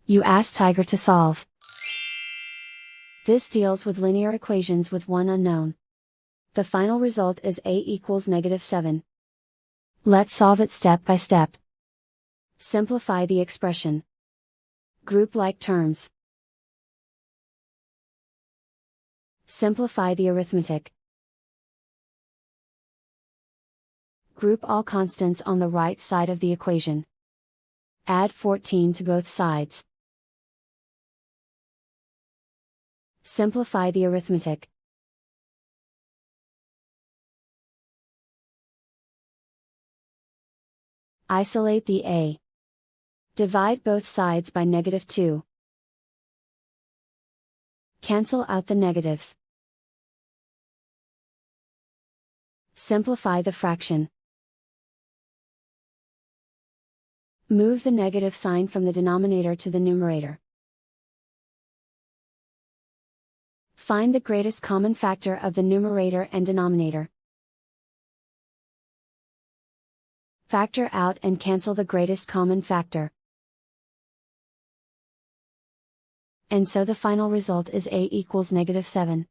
You ask Tiger to solve. This deals with linear equations with one unknown. The final result is a equals -7. Let's solve it step by step. Simplify the expression. Group like terms. Simplify the arithmetic. Group all constants on the right side of the equation. Add 14 to both sides. Simplify the arithmetic. Isolate the a. Divide both sides by -2. Cancel out the negatives. Simplify the fraction. Move the negative sign from the denominator to the numerator. Find the greatest common factor of the numerator and denominator. Factor out and cancel the greatest common factor. And so the final result is a equals -7.